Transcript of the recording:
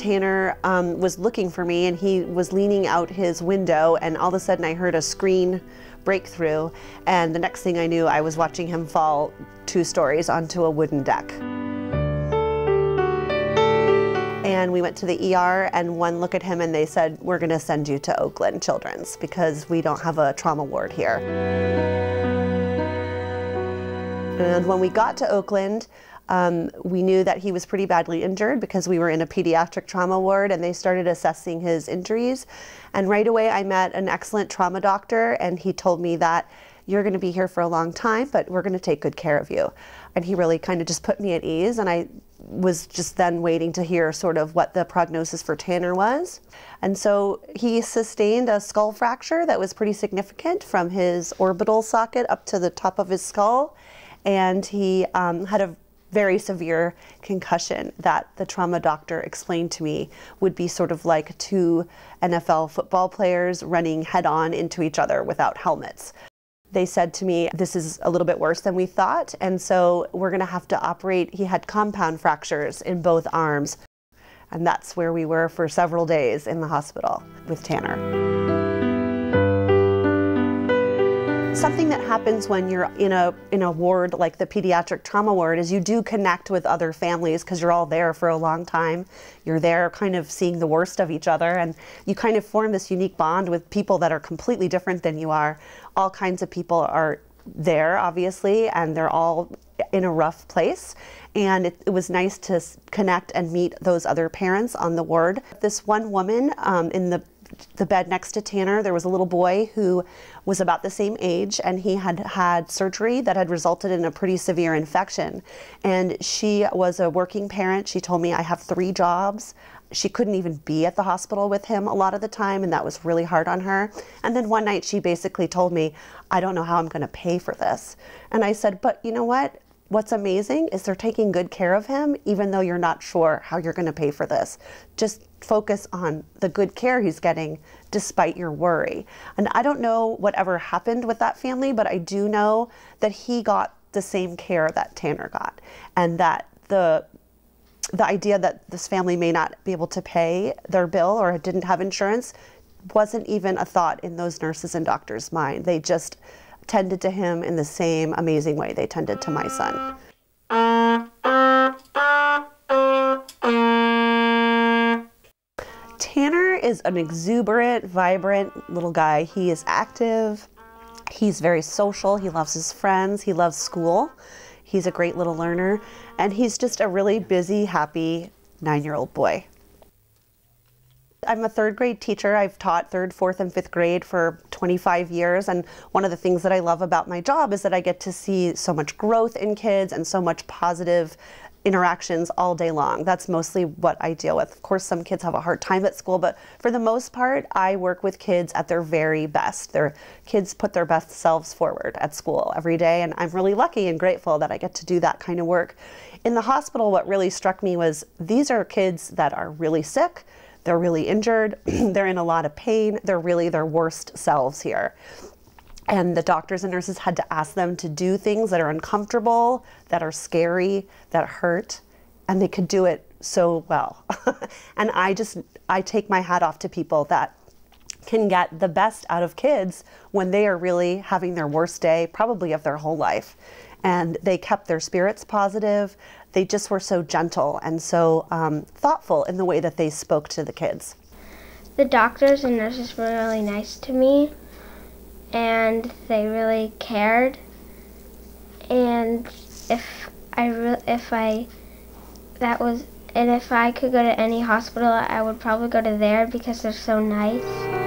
Tanner was looking for me, and he was leaning out his window, and all of a sudden I heard a screen breakthrough, and the next thing I knew, I was watching him fall 2 stories onto a wooden deck. And we went to the ER, and one look at him and they said, we're gonna send you to Oakland Children's because we don't have a trauma ward here. And when we got to Oakland, we knew that he was pretty badly injured because we were in a pediatric trauma ward, and they started assessing his injuries. And right away I met an excellent trauma doctor, and he told me that you're going to be here for a long time, but we're going to take good care of you. And he really kind of just put me at ease, and I was just then waiting to hear sort of what the prognosis for Tanner was. And so he sustained a skull fracture that was pretty significant from his orbital socket up to the top of his skull, and he had a very severe concussion that the trauma doctor explained to me would be sort of like 2 NFL football players running head-on into each other without helmets. They said to me, this is a little bit worse than we thought, and so we're gonna have to operate. He had compound fractures in both arms, and that's where we were for several days in the hospital with Tanner. Something that happens when you're in a ward like the pediatric trauma ward is you do connect with other families because you're all there for a long time. You're there kind of seeing the worst of each other, and you kind of form this unique bond with people that are completely different than you are. All kinds of people are there, obviously, and they're all in a rough place. And it was nice to connect and meet those other parents on the ward. This one woman in the bed next to Tanner, there was a little boy who was about the same age, and he had had surgery that had resulted in a pretty severe infection. And she was a working parent. She told me, I have 3 jobs. She couldn't even be at the hospital with him a lot of the time, and that was really hard on her. And then one night she basically told me, I don't know how I'm gonna pay for this. And I said, but you know what? What's amazing is they're taking good care of him, even though you're not sure how you're going to pay for this. Just focus on the good care he's getting despite your worry. And I don't know whatever happened with that family, but I do know that he got the same care that Tanner got, and that the idea that this family may not be able to pay their bill or didn't have insurance wasn't even a thought in those nurses and doctors' mind. They just tended to him in the same amazing way they tended to my son. Tanner is an exuberant, vibrant little guy. He is active, he's very social, he loves his friends, he loves school, he's a great little learner, and he's just a really busy, happy 9-year-old boy. I'm a 3rd grade teacher. I've taught 3rd, 4th, and 5th grade for 25 years, and one of the things that I love about my job is that I get to see so much growth in kids and so much positive interactions all day long. That's mostly what I deal with. Of course, some kids have a hard time at school, but for the most part, I work with kids at their very best. Their kids put their best selves forward at school every day, and I'm really lucky and grateful that I get to do that kind of work. In the hospital, what really struck me was these are kids that are really sick. They're really injured, they're in a lot of pain, they're really their worst selves here. And the doctors and nurses had to ask them to do things that are uncomfortable, that are scary, that hurt, and they could do it so well. And I take my hat off to people that can get the best out of kids when they are really having their worst day, probably of their whole life. And they kept their spirits positive. They just were so gentle and so thoughtful in the way that they spoke to the kids. The doctors and nurses were really nice to me, and they really cared. And if I could go to any hospital, I would probably go to there because they're so nice.